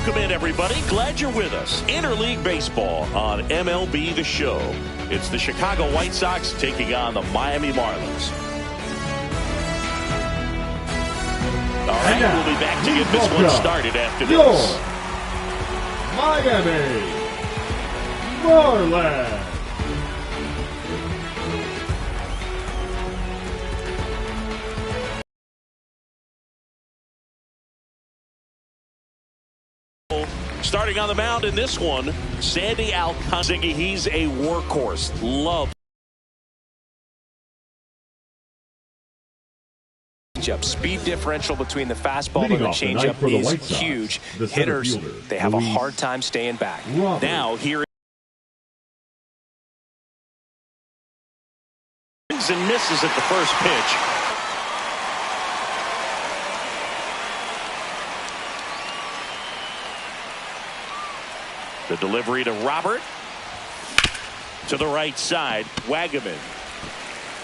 Welcome in, everybody. Glad you're with us. Interleague Baseball on MLB The Show. It's the Chicago White Sox taking on the Miami Marlins. All right, we'll be back to get this one started after this. Miami Marlins. Starting on the mound in this one, Sandy Alcantara. He's a workhorse. Love. Speed differential between the fastball and the changeup is huge. Hitters, they have a hard time staying back. Now here and misses at the first pitch. The delivery to Robert. To the right side, Wagaman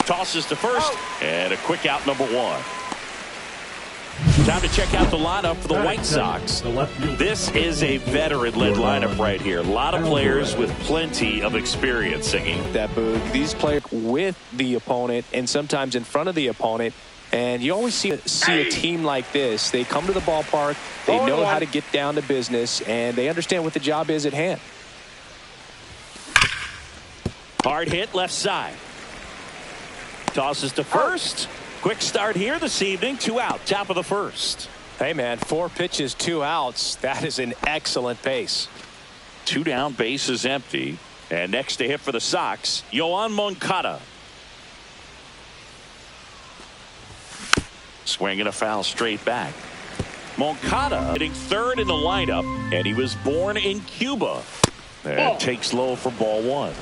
tosses to first, and a quick out, number one. Time to check out the lineup for the White Sox. This is a veteran-led lineup right here. A lot of players with plenty of experience singing. That Boog, these players with the opponent and sometimes in front of the opponent. And you always see a team like this. They come to the ballpark, they know how to get down to business, and they understand what the job is at hand. Hard hit left side. Tosses to first. Quick start here this evening. 2 out, top of the first. Hey, man, 4 pitches, 2 outs. That is an excellent pace. 2 down, base is empty. And next to hit for the Sox, Yoan Moncada. Swinging a foul straight back. Moncada hitting third in the lineup, and he was born in Cuba. And takes low for ball one.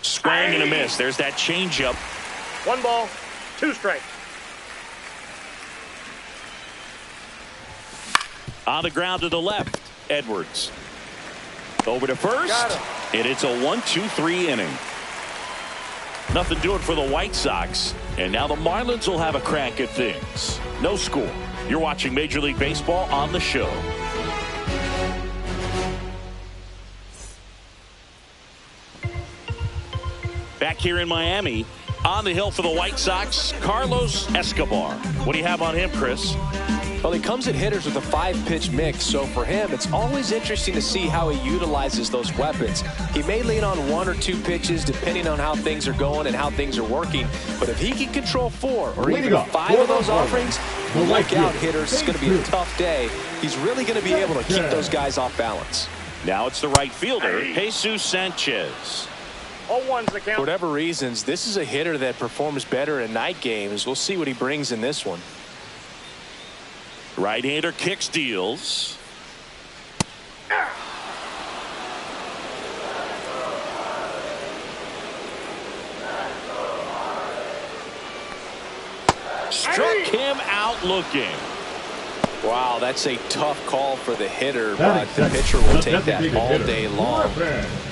Swing and a miss. There's that changeup. 1 ball, 2 strikes. On the ground to the left, Edwards. Over to first, and it's a 1-2-3 inning. Nothing doing for the White Sox, and now the Marlins will have a crack at things. No score. You're watching Major League Baseball on the show. Back here in Miami, on the hill for the White Sox, Carlos Escobar. What do you have on him, Chris? Well, he comes at hitters with a 5-pitch mix, so for him, it's always interesting to see how he utilizes those weapons. He may lean on 1 or 2 pitches, depending on how things are going and how things are working, but if he can control 4 or even 5 of those offerings, look out, hitters. It's going to be a tough day. He's really going to be able to keep those guys off balance. Now it's the right fielder, Jesus Sanchez. All ones the count. For whatever reasons, this is a hitter that performs better in night games. We'll see what he brings in this one. Right-hander kicks, deals. Struck him out looking. Wow, that's a tough call for the hitter, but the pitcher will take that all day long.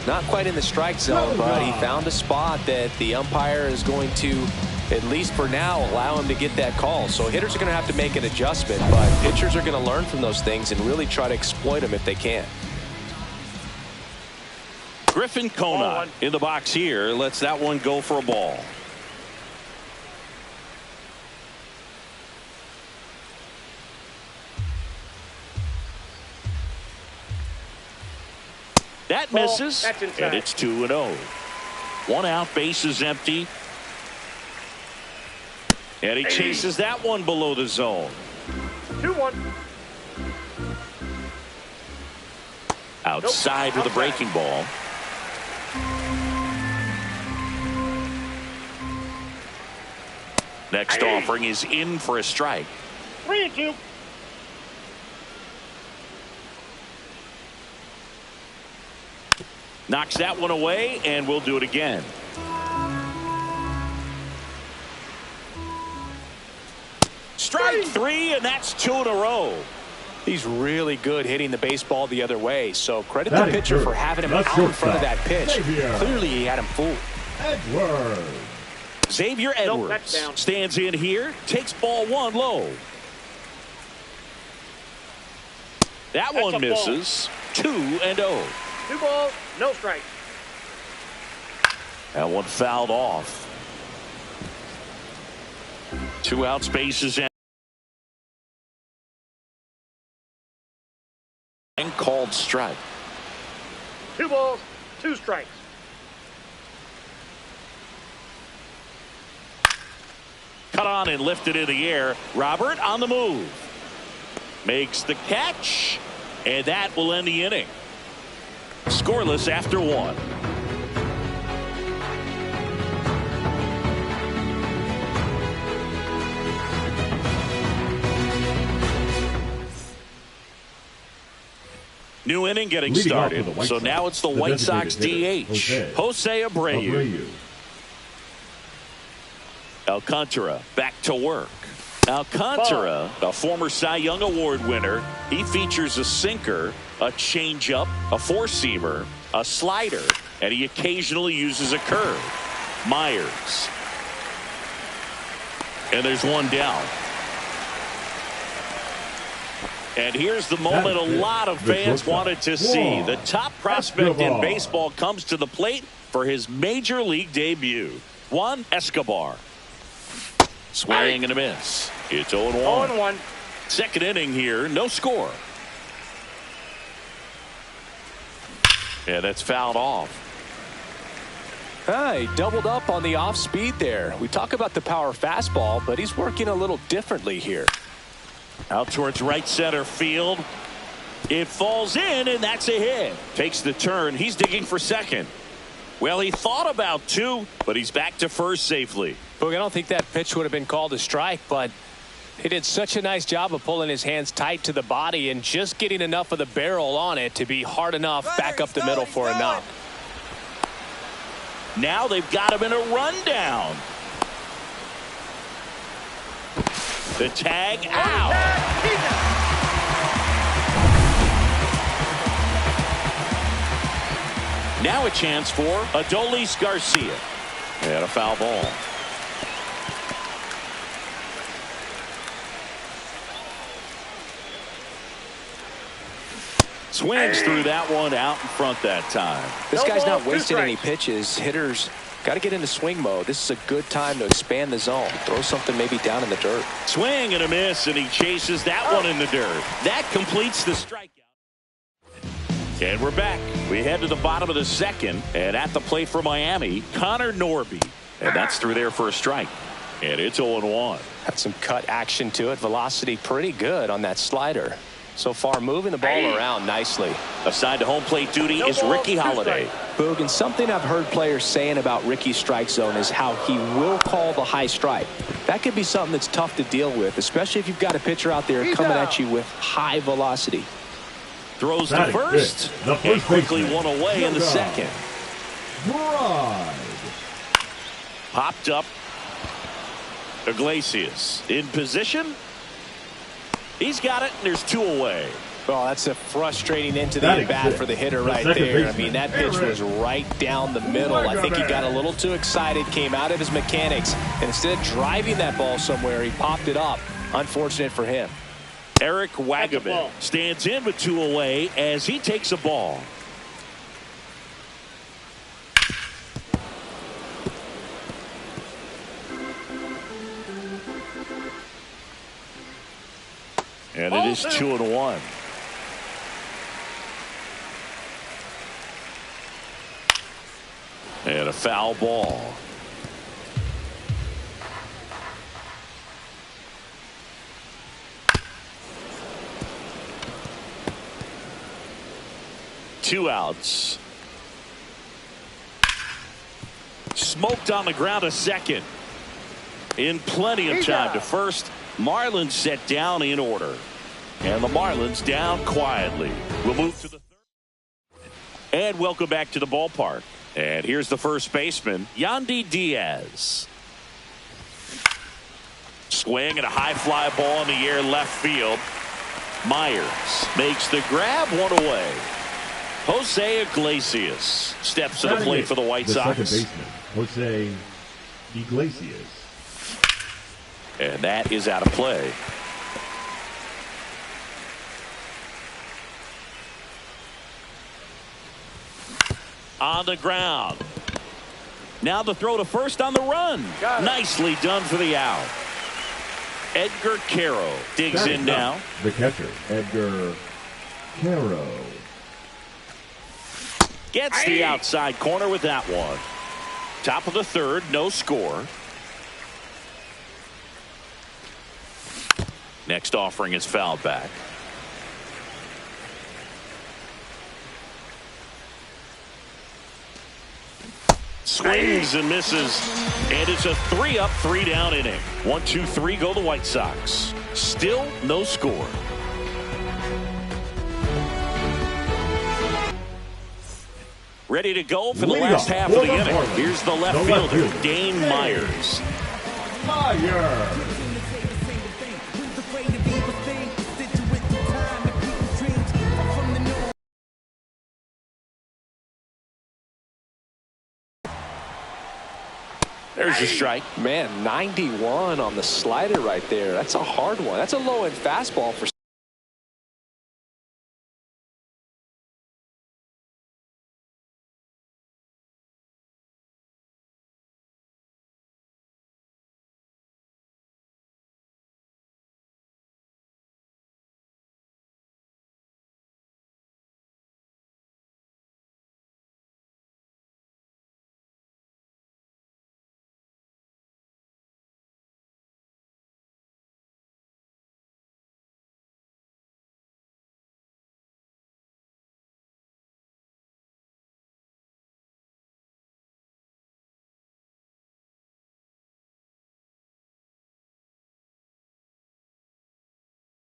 Not quite in the strike zone, but he found a spot that the umpire is going to, at least for now, allow him to get that call. So hitters are going to have to make an adjustment, but pitchers are going to learn from those things and really try to exploit them if they can. Griffin Conant in the box here lets that one go for a ball. That misses, and it's 2-0. 1 out, base is empty. And he chases that one below the zone. 2-1. Outside with a breaking ball. Next offering is in for a strike. 3-2. Knocks that one away, and we'll do it again. Strike 3, and that's 2 in a row. He's really good hitting the baseball the other way, so credit the pitcher for having him out in front of that pitch. Clearly, he had him fooled. Edwards. Xavier Edwards stands in here, takes ball one low. That one misses. 2-0. 2 balls, no strikes. That one fouled off. 2 outs, bases and called strike. 2 balls, 2 strikes. Cut on and lifted in the air. Robert on the move. Makes the catch. And that will end the inning. Scoreless after 1. New inning getting started. So now it's the White Sox DH, Jose Abreu. Alcantara back to work. Alcantara, a former Cy Young Award winner, he features a sinker, a changeup, a four-seamer, a slider, and he occasionally uses a curve. Myers. And there's one down. And here's the moment a lot of fans wanted to see. The top prospect in baseball comes to the plate for his major league debut. Juan Escobar. Swing and a miss. It's 0-1. 0-1. Second inning here, no score. Yeah, that's fouled off. He doubled up on the off speed there. We talk about the power fastball, but he's working a little differently here. Out towards right center field. It falls in, and that's a hit. Takes the turn. He's digging for second. Well, he thought about 2, but he's back to first safely. Boog, I don't think that pitch would have been called a strike, but he did such a nice job of pulling his hands tight to the body and just getting enough of the barrel on it to be hard enough back up the middle for a knock. Now they've got him in a rundown. The tag out. Now a chance for Adolis Garcia. And a foul ball. Swings through that one out in front that time. This guy's not wasting any pitches. Hitters got to get into swing mode. This is a good time to expand the zone. Throw something maybe down in the dirt. Swing and a miss, and he chases that one in the dirt. That completes the strikeout. And we're back. We head to the bottom of the second, and at the plate for Miami, Connor Norby. And that's through there for a strike. And it's 0-1. Had some cut action to it. Velocity pretty good on that slider. So far, moving the ball around nicely. Assigned to home plate duty is Ricky Holiday. Boog, and something I've heard players saying about Ricky's strike zone is how he will call the high strike. That could be something that's tough to deal with, especially if you've got a pitcher out there coming at you with high velocity. Throws the first, and quickly one away in the second. Popped up. Iglesias in position. He's got it, and there's 2 away. Well, that's a frustrating end to the at-bat for the hitter right there. I mean, that pitch was right down the middle. I think he got a little too excited, came out of his mechanics, and instead of driving that ball somewhere, he popped it up. Unfortunate for him. Eric Wagaman stands in with 2 away as he takes a ball. And it is 2-1. And a foul ball. Two outs. Smoked on the ground a second. In plenty of time to first. Marlins set down in order. And the Marlins down quietly. We'll move to the third. And welcome back to the ballpark. And here's the first baseman, Yandy Diaz. Swing and a high fly ball in the air left field. Myers makes the grab, 1 away. Jose Iglesias steps to the plate for the White Sox. Second baseman, Jose Iglesias. And that is out of play. On the ground. Now the throw to first on the run. Nicely done for the out. Edgar Caro digs in now. The catcher, Edgar Caro. Gets the outside corner with that one. Top of the third, no score. Next offering is fouled back. Swings and misses. And it's a 3-up, 3-down inning. 1, 2, 3 go the White Sox. Still no score. Ready to go for the last half of the inning. Here's the left fielder, Dane Myers. There's your strike. Man, 91 on the slider right there. That's a hard one. That's a low-end fastball for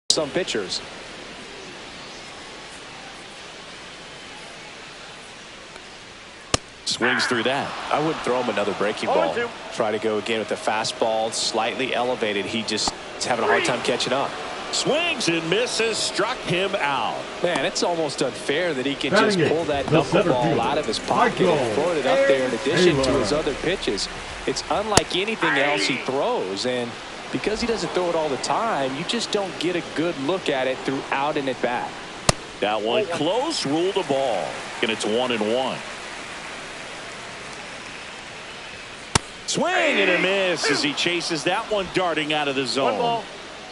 some pitchers. Swings through that. I wouldn't throw him another breaking ball. Try to go again with the fastball, slightly elevated. He just is having a hard time catching up. Swings and misses, struck him out. Man, it's almost unfair that he can just pull that knuckleball out of his pocket and throw it up there in addition to his other pitches. It's unlike anything else he throws, and because he doesn't throw it all the time, you just don't get a good look at it throughout an at-bat. That one close, ruled the ball, and it's 1-1. Swing and a miss as he chases that one darting out of the zone. 1 ball,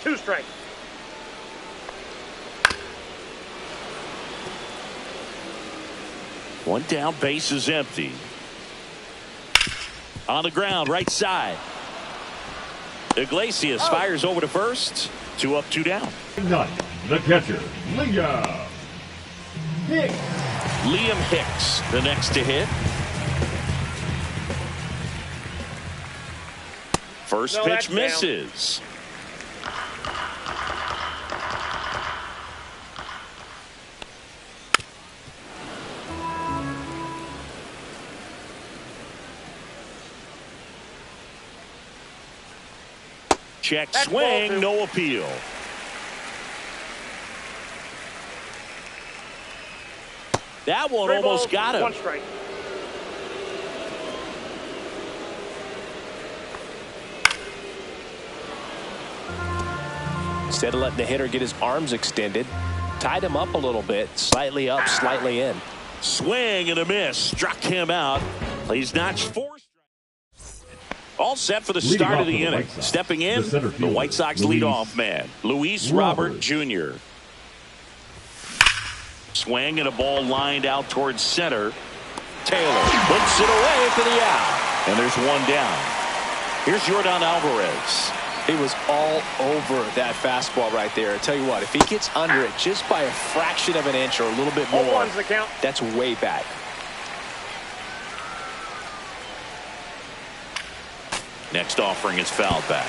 2 strikes. One down, base is empty. On the ground, right side. Iglesias fires over to first. 2 up, 2 down. The catcher, Liam Hicks. Liam Hicks, the next to hit. First pitch misses. Check swing, no appeal. That one almost got him. 1 strike. Instead of letting the hitter get his arms extended, tied him up a little bit, slightly up, slightly in. Swing and a miss, struck him out. He's notched 4 strikes. All set for the start of the inning. Stepping in, the White Sox leadoff man, Luis Robert Jr. Swing and a ball lined out towards center. Taylor puts it away for the out. And there's 1 down. Here's Yordan Alvarez. He was all over that fastball right there. I tell you what, if he gets under it just by a fraction of an inch or a little bit more, that's way back. Next offering is fouled back.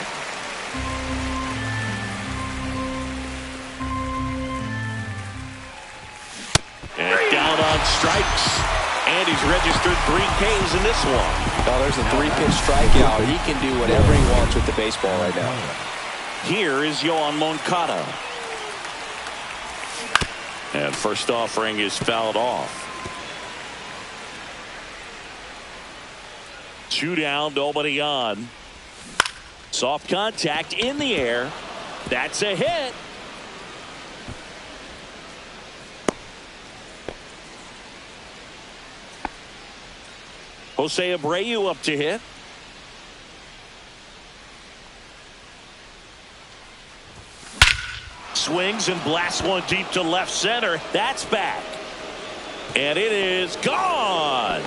And down on strikes. And he's registered 3 Ks in this one. Oh, there's a 3-pitch strikeout. He can do whatever he wants with the baseball right now. Here is Yoan Moncada. And first offering is fouled off. 2 down, nobody on. Soft contact in the air. That's a hit. Jose Abreu up to hit. Swings and blasts one deep to left center. That's back. And it is gone.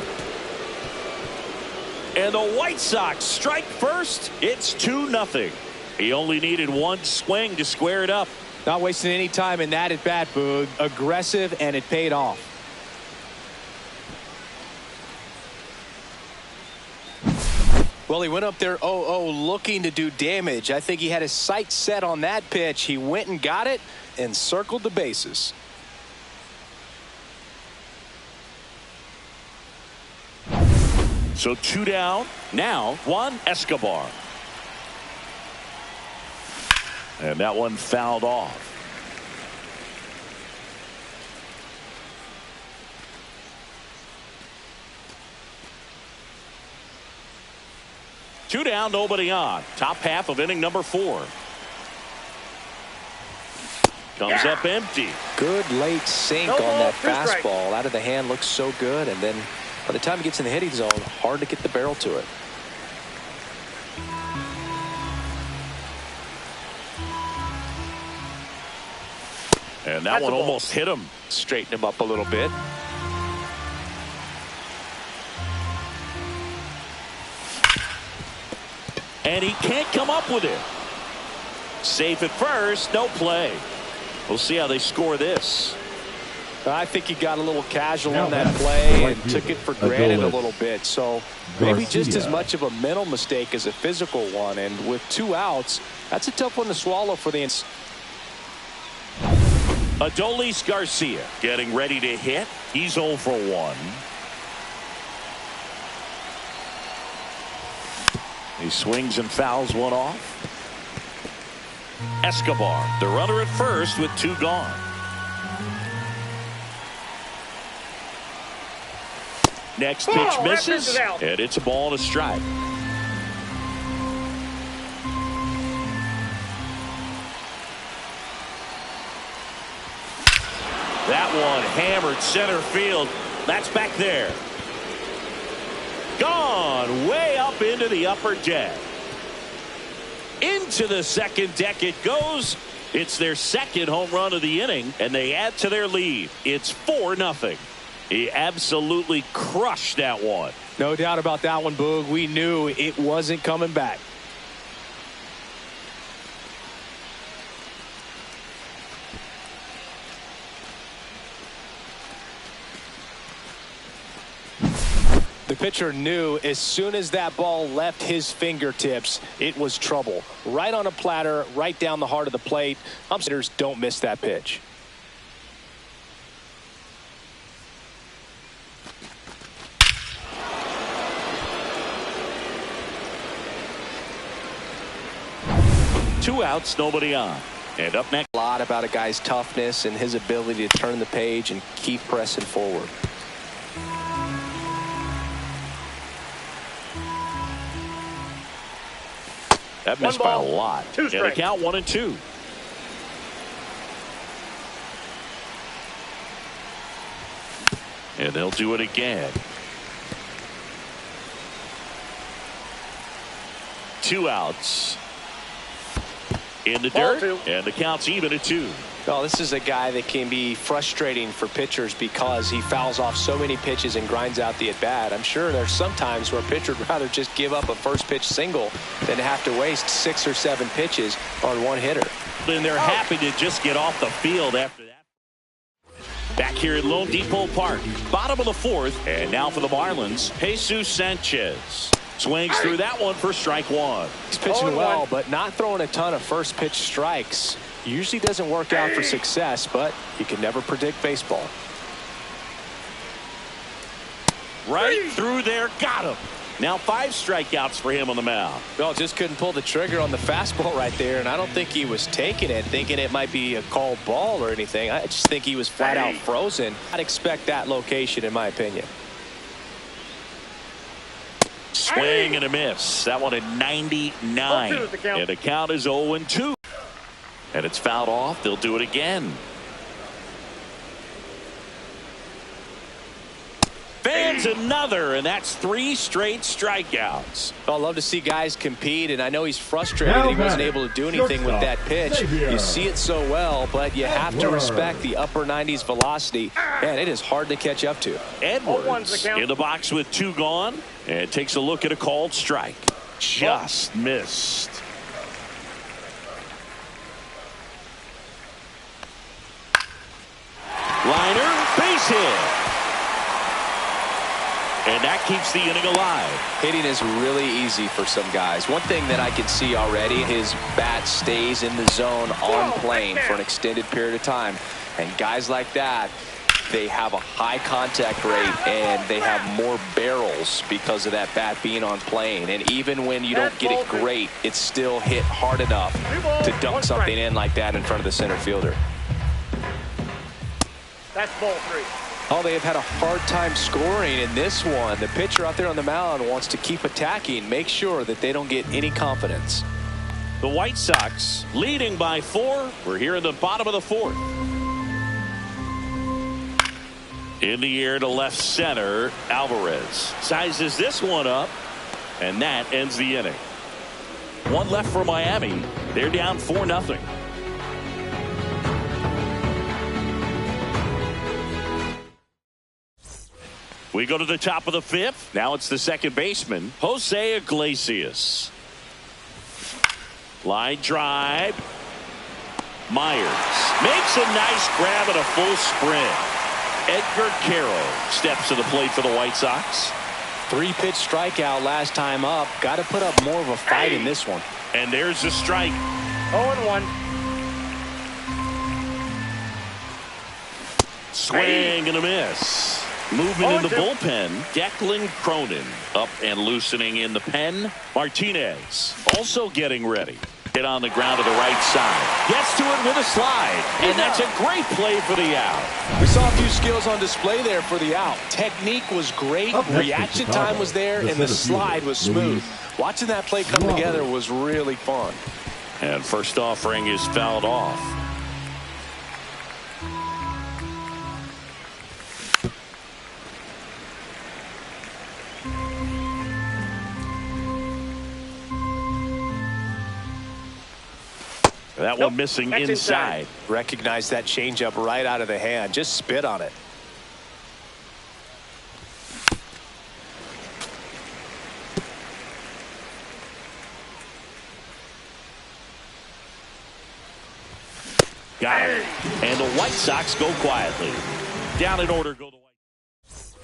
And the White Sox strike first. It's 2-0. He only needed one swing to square it up. Not wasting any time in that at bat, Boog. Aggressive, and it paid off. Well, he went up there 0-0 looking to do damage. I think he had his sights set on that pitch. He went and got it and circled the bases. So 2 down. Now Juan Escobar. And that one fouled off. Two down, nobody on. Top half of inning number 4. Comes up empty. Good late sink on that fastball. Out of the hand, looks so good. And then by the time he gets in the hitting zone, hard to get the barrel to it. And that one almost hit him. Straighten him up a little bit. And he can't come up with it. Safe at first, no play. We'll see how they score this. I think he got a little casual on that play and took it for granted a little bit. So maybe just as much of a mental mistake as a physical one. And with 2 outs, that's a tough one to swallow for the Adolis Garcia getting ready to hit. He's 0 for 1. He swings and fouls one off. Escobar, the runner at first with 2 gone. Next pitch misses, and it's a ball and a strike. That one hammered center field. That's back there. Gone way up into the upper deck. Into the second deck it goes. It's their second home run of the inning, and they add to their lead. It's 4-0. He absolutely crushed that one. No doubt about that one, Boog. We knew it wasn't coming back. The pitcher knew as soon as that ball left his fingertips, it was trouble. Right on a platter, right down the heart of the plate. Hitters don't miss that pitch. Two outs, nobody on. And up next, a lot about a guy's toughness and his ability to turn the page and keep pressing forward. That missed by a lot. And the count 1-2. And they'll do it again. 2 outs. In the dirt, and the count's even at 2. Well, this is a guy that can be frustrating for pitchers because he fouls off so many pitches and grinds out the at-bat. I'm sure there's some times where a pitcher would rather just give up a first pitch single than to have to waste 6 or 7 pitches on one hitter. And they're happy to just get off the field after that. Back here at Lone Depot Park, bottom of the 4th, and now for the Marlins, Jesus Sanchez. Swings through that one for strike 1. He's pitching well, but not throwing a ton of first pitch strikes. Usually doesn't work out for success, but you can never predict baseball. Right through there, got him. Now 5 strikeouts for him on the mound. Well, just couldn't pull the trigger on the fastball right there, and I don't think he was taking it, thinking it might be a called ball or anything. I just think he was flat out frozen. I'd expect that location, in my opinion. Swing and a miss. That one at 99. And the count is 0-2. And it's fouled off. They'll do it again. Fans another, and that's 3 straight strikeouts. Well, I love to see guys compete, and I know he's frustrated that he wasn't able to do anything with that pitch. You see it so well, but you have to respect the upper 90s velocity, and it is hard to catch up to. Edwards in the box with 2 gone, and takes a look at a called strike. Just missed. Liner, base hit. And that keeps the inning alive. Hitting is really easy for some guys. One thing that I can see already, his bat stays in the zone on plane for an extended period of time. And guys like that, they have a high contact rate and they have more barrels because of that bat being on plane. And even when you don't get it great, it's still hit hard enough to dunk something in like that in front of the center fielder. That's ball 3. Oh, they have had a hard time scoring in this one. The pitcher out there on the mound wants to keep attacking, make sure that they don't get any confidence. The White Sox leading by 4. We're here in the bottom of the 4th. In the air to left center, Alvarez sizes this one up, and that ends the inning. 1 left for Miami. They're down 4-0. We go to the top of the 5th. Now it's the second baseman, Jose Iglesias. Line drive. Myers makes a nice grab and a full sprint. Edgar Caro steps to the plate for the White Sox. 3-pitch strikeout last time up. Got to put up more of a fight in this one. And there's the strike. 0-1. Swing and a miss. Movement in the bullpen. Declan Cronin up and loosening in the pen. Martinez also getting ready. Hit on the ground to the right side. Gets to it with a slide. And that's a great play for the out. We saw a few skills on display there for the out. Technique was great. Reaction time was there. And the slide was smooth. Watching that play come together was really fun. And first offering is fouled off. That one missing inside. Recognize that changeup right out of the hand. Just spit on it. Got it. And the White Sox go quietly. Down in order go the White Sox.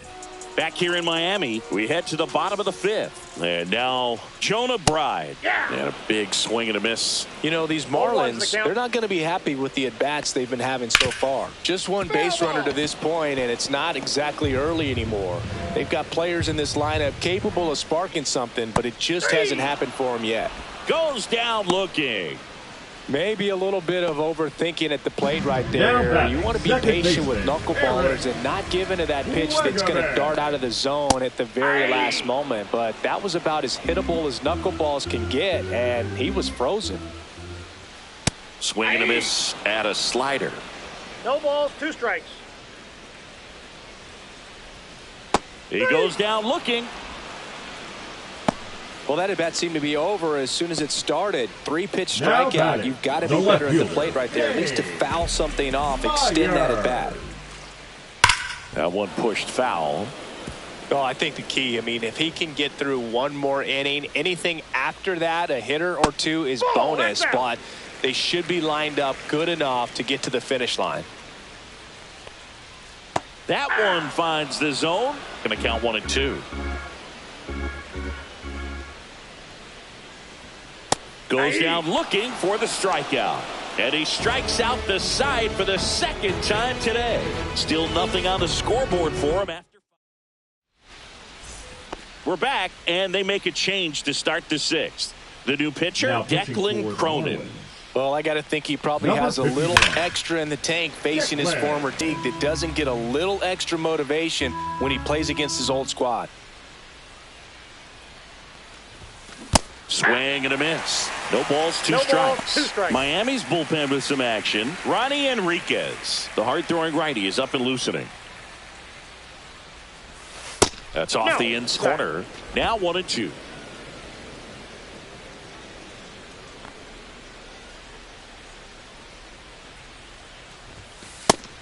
Back here in Miami, we head to the bottom of the 5th. And now Jonah Bride. And a big swing and a miss. You know, these Marlins, they're not going to be happy with the at-bats they've been having so far. Just one base runner to this point, and it's not exactly early anymore. They've got players in this lineup capable of sparking something, but it just hasn't happened for them yet. Goes down looking. Maybe a little bit of overthinking at the plate right there. You want to be patient with knuckleballers and not give into that pitch that's going to dart out of the zone at the very last moment. But that was about as hittable as knuckleballs can get, and he was frozen. Swing and a miss at a slider. No balls, 2 strikes. He goes down looking. Well, that at-bat seemed to be over as soon as it started. 3-pitch strikeout. You've got to be better at the plate right there, at least to foul something off, extend that at-bat. That one pushed foul. Oh, I think the key, I mean, if he can get through one more inning, anything after that, a hitter or 2 is bonus, but they should be lined up good enough to get to the finish line. That one finds the zone. Going to count 1-2. Goes down looking for the strikeout. And he strikes out the side for the second time today. Still nothing on the scoreboard for him after. We're back, and they make a change to start the sixth. The new pitcher, Declan Cronin. Well, I got to think he probably has a little extra in the tank facing his former team that doesn't get a little extra motivation when he plays against his old squad. Swing and a miss. No balls, two strikes. Miami's bullpen with some action. Ronnie Enriquez. The hard-throwing righty is up and loosening. That's off the ends corner. Now 1-2.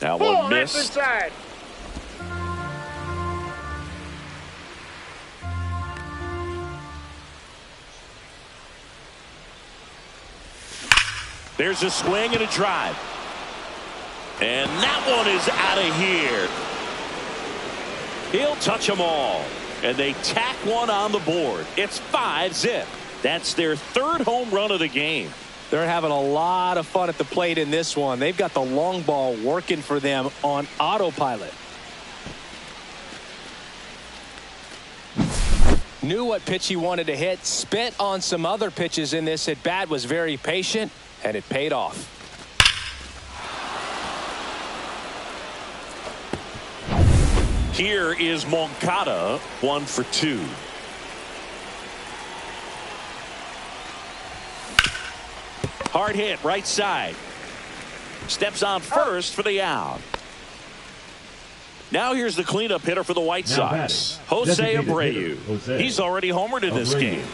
Now one missed. There's a swing and a drive. And that one is out of here. He'll touch them all. And they tack one on the board. It's 5-zip. That's their third home run of the game. They're having a lot of fun at the plate in this one. They've got the long ball working for them on autopilot. Knew what pitch he wanted to hit. Spent on some other pitches in this at bat. Was very patient, and it paid off. Here is Moncada, 1 for 2. Hard hit, right side. Steps on first for the out. Now here's the cleanup hitter for the White Sox, Jose Abreu. He's already homered in this game.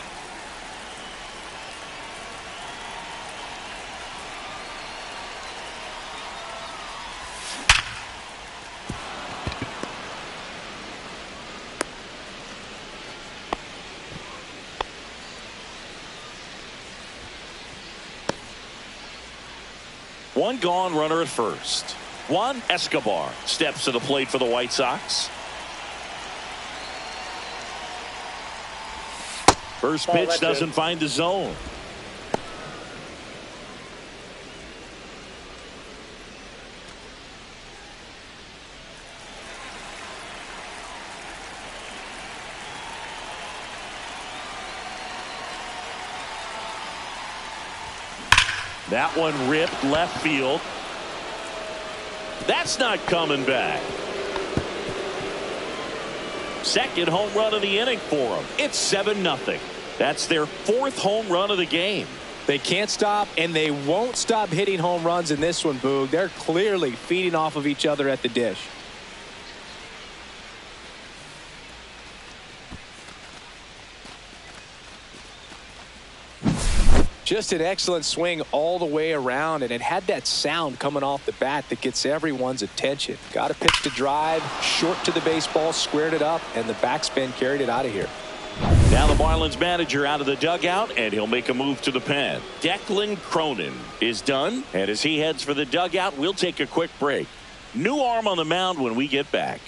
One gone, runner at first. Juan Escobar steps to the plate for the White Sox. First pitch doesn't find the zone. That one ripped left field. That's not coming back. Second home run of the inning for them. It's 7-0. That's their fourth home run of the game. They can't stop, and they won't stop hitting home runs in this one, Boog. They're clearly feeding off of each other at the dish. Just an excellent swing all the way around, and it had that sound coming off the bat that gets everyone's attention. Got a pitch to drive, short to the baseball, squared it up, and the backspin carried it out of here. Now the Marlins manager out of the dugout, and he'll make a move to the pen. Declan Cronin is done, and as he heads for the dugout, we'll take a quick break. New arm on the mound when we get back.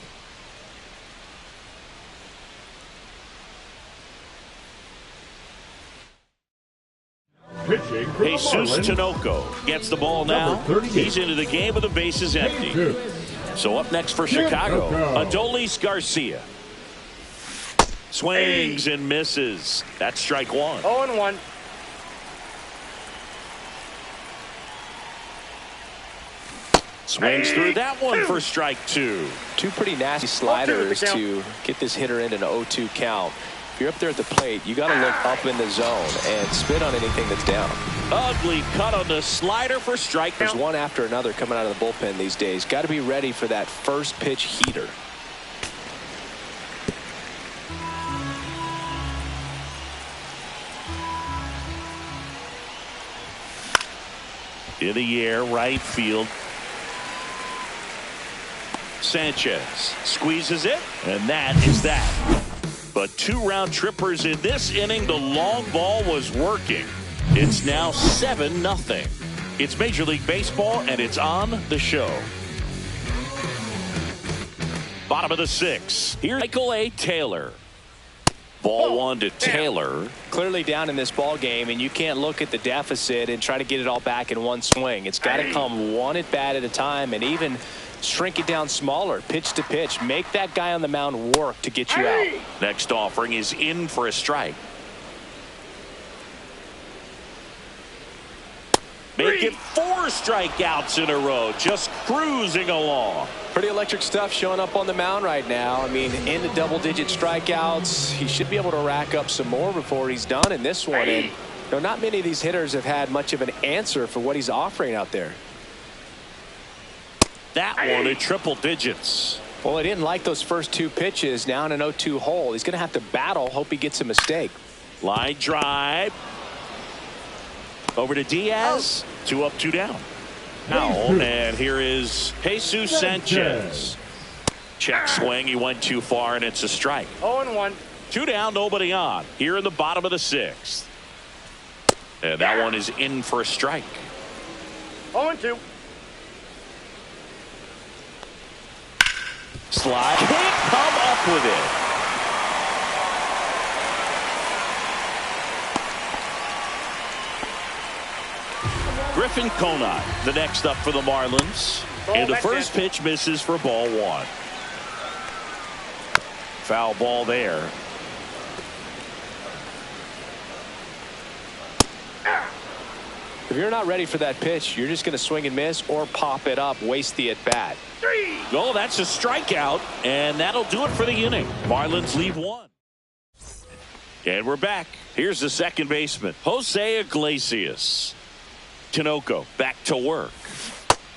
Jesus Tinoco gets the ball now. He's into the game with the bases empty. So up next for Chicago, Adolis Garcia. Swings and misses. That's strike one. 0-1. Swings through that one for strike two. Two pretty nasty sliders to get this hitter in an 0-2 count. If you're up there at the plate, you got to look up in the zone and spit on anything that's down. Ugly cut on the slider for strike. There's one after another coming out of the bullpen these days. Got to be ready for that first pitch heater. In the air, right field. Sanchez squeezes it, and that is that. But two round trippers in this inning. The long ball was working. It's now 7-0. It's Major League Baseball, and it's on the show. Bottom of the sixth. Here's Michael A. Taylor. Ball one to Taylor. Clearly down in this ball game, and you can't look at the deficit and try to get it all back in one swing. It's got to come one at bat at a time, and even Shrink it down smaller, pitch to pitch. Make that guy on the mound work to get you out. Next offering is in for a strike. Make it 4 strikeouts in a row, just cruising along. Pretty electric stuff showing up on the mound right now. I mean, into double-digit strikeouts. He should be able to rack up some more before he's done in this one. And not many of these hitters have had much of an answer for what he's offering out there. That one in triple digits. Well, he didn't like those first 2 pitches. Now in an 0-2 hole. He's going to have to battle. Hope he gets a mistake. Line drive. Over to Diaz. 2 up, 2 down. Now, and here is Jesus Sanchez. Check swing. He went too far, and it's a strike. 0-1. 2 down, nobody on. Here in the bottom of the 6th. And that one is in for a strike. 0-2. Slide. Can't come up with it. Griffin Conant, the next up for the Marlins. And the first pitch misses for ball 1. Foul ball there. If you're not ready for that pitch, you're just going to swing and miss or pop it up, waste the at-bat. Oh, that's a strikeout, and that'll do it for the inning. Marlins leave 1. And we're back. Here's the second baseman, Jose Iglesias. Tinoco back to work.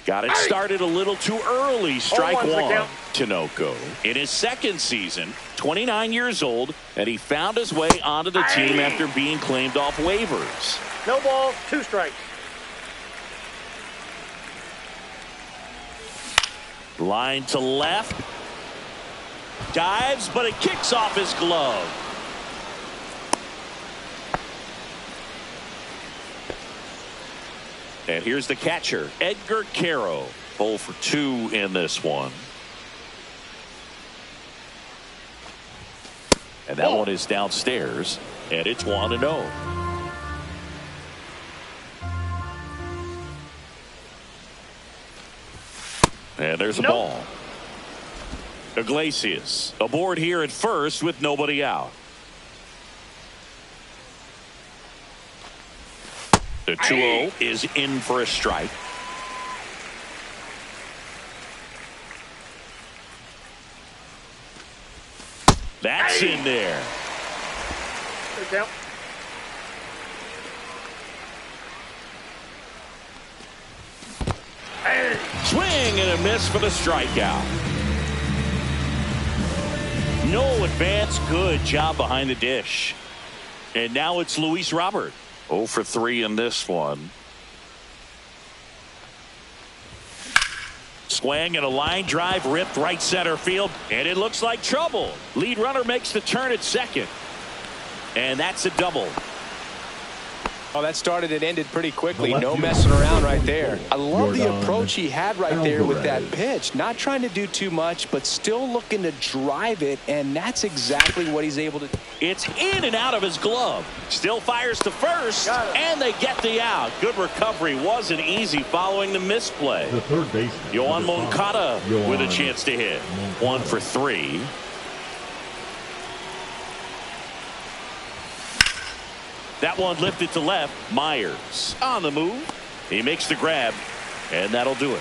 Got it started a little too early. Strike 1. Tinoco in his second season, 29 years old, and he found his way onto the team after being claimed off waivers. No balls, 2 strikes. Line to left. Dives, but it kicks off his glove. And here's the catcher, Edgar Caro. 0 for 2 in this one. And that one is downstairs, and it's 1-0. And there's a ball. Iglesias aboard here at first with nobody out. The 2-0 is in for a strike. That's in there. Swing and a miss for the strikeout. No advance. Good job behind the dish. And now it's Luis Robert. 0 for 3 in this one. Swing and a line drive ripped right center field, and it looks like trouble. Lead runner makes the turn at second, and that's a double. Oh, that started and ended pretty quickly. No messing around right there. I love the approach he had right there with that pitch. Not trying to do too much, but still looking to drive it, and that's exactly what he's able to do. It's in and out of his glove. Still fires to first, and they get the out. Good recovery. Wasn't easy following the misplay. The third baseman, Yohan Moncada with a chance to hit. 1 for 3. That one lifted to left. Myers on the move. He makes the grab, and that'll do it.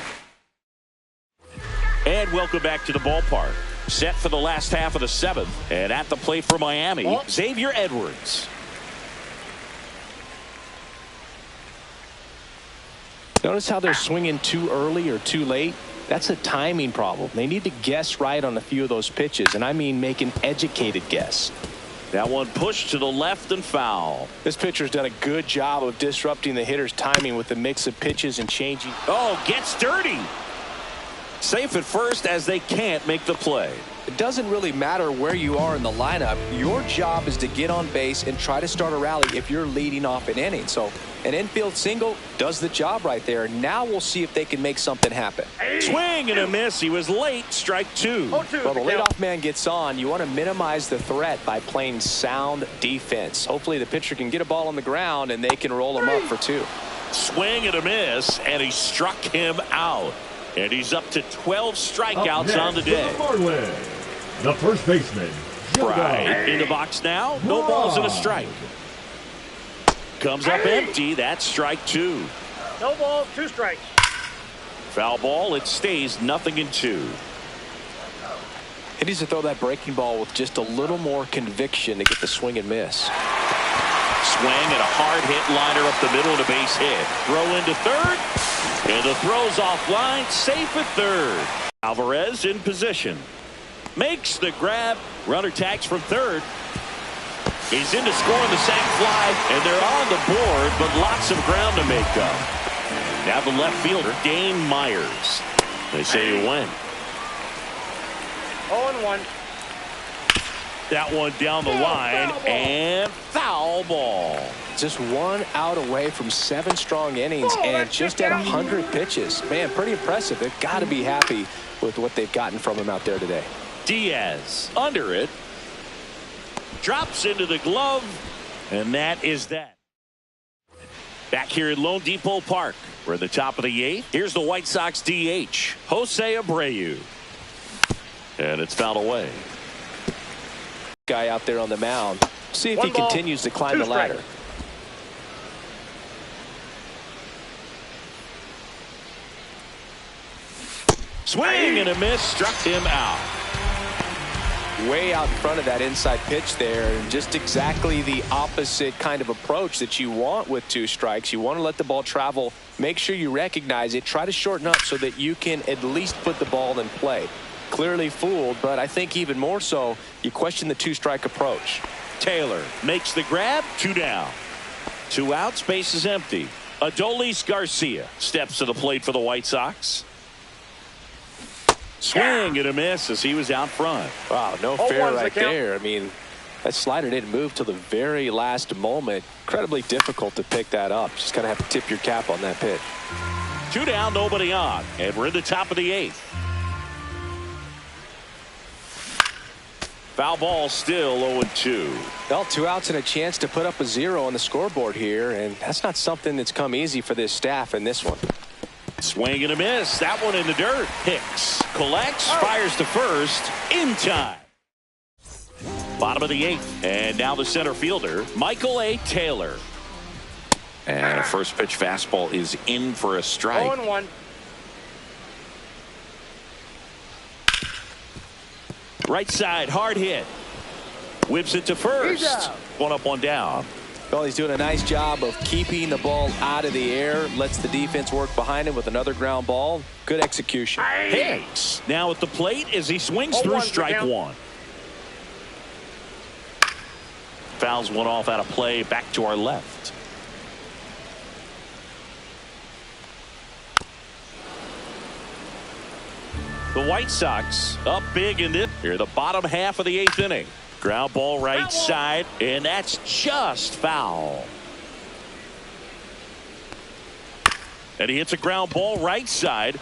And welcome back to the ballpark. Set for the last half of the 7th. And at the plate for Miami, Xavier Edwards. Notice how they're swinging too early or too late? That's a timing problem. They need to guess right on a few of those pitches, and I mean make an educated guess. That one pushed to the left and foul. This pitcher's done a good job of disrupting the hitter's timing with the mix of pitches and changing. Oh, gets dirty. Safe at first as they can't make the play. It doesn't really matter where you are in the lineup. Your job is to get on base and try to start a rally if you're leading off an inning. So an infield single does the job right there. Now we'll see if they can make something happen. Swing and a miss. He was late. Strike 2. Well, the leadoff man gets on. You want to minimize the threat by playing sound defense. Hopefully the pitcher can get a ball on the ground and they can roll him up for 2. Swing and a miss, and he struck him out. And he's up to 12 strikeouts on the Up day. next for the Marlins, the first baseman, Right in the box now. No balls and a strike. Comes up empty. That's strike 2. No balls, 2 strikes. Foul ball. It stays 0-2. He needs to throw that breaking ball with just a little more conviction to get the swing and miss. Swing and a hard hit liner up the middle and a base hit. Throw into third. And the throw's offline. Safe at third. Alvarez in position. Makes the grab. Runner tags from third. He's in to score on the sac fly. And they're on the board, but lots of ground to make up. Now the left fielder, Dane Myers. They say he went. 0-1. That one down the line, and foul ball. Just 1 out away from 7 strong innings and just at 100 pitches. Man, pretty impressive. They've got to be happy with what they've gotten from him out there today. Diaz under it. Drops into the glove, and that is that. Back here at Lone Depot Park, we're at the top of the 8th. Here's the White Sox DH, Jose Abreu. And it's fouled away. Guy out there on the mound. See if 1 he ball, continues to climb 2 the ladder. Swing and a miss, struck him out. Way out in front of that inside pitch there, and just exactly the opposite kind of approach that you want with 2 strikes. You want to let the ball travel, make sure you recognize it, try to shorten up so that you can at least put the ball in play. Clearly fooled, but I think even more so, you question the 2-strike approach. Taylor makes the grab, 2 down. 2 outs, base is empty. Adolis Garcia steps to the plate for the White Sox. Swing and a miss as he was out front. Wow, no fair right there. I mean, that slider didn't move till the very last moment. Incredibly difficult to pick that up. Just kind of have to tip your cap on that pitch. 2 down, nobody on, and we're in the top of the 8th. Foul ball still 0-2. Well, 2 outs and a chance to put up a 0 on the scoreboard here, and that's not something that's come easy for this staff in this one. Swing and a miss. That one in the dirt. Hicks collects, fires to first in time. Bottom of the 8th, and now the center fielder, Michael A. Taylor. And a first pitch fastball is in for a strike. 0-1. Right side, hard hit. Whips it to first. 1 up, 1 down. Well, he's doing a nice job of keeping the ball out of the air. Lets the defense work behind him with another ground ball. Good execution. Hicks now at the plate as he swings through strike 1. Fouls one off out of play, back to our left. The White Sox up big in this. Here, the bottom half of the 8th inning. Ground ball right side, and that's just foul. And he hits a ground ball right side.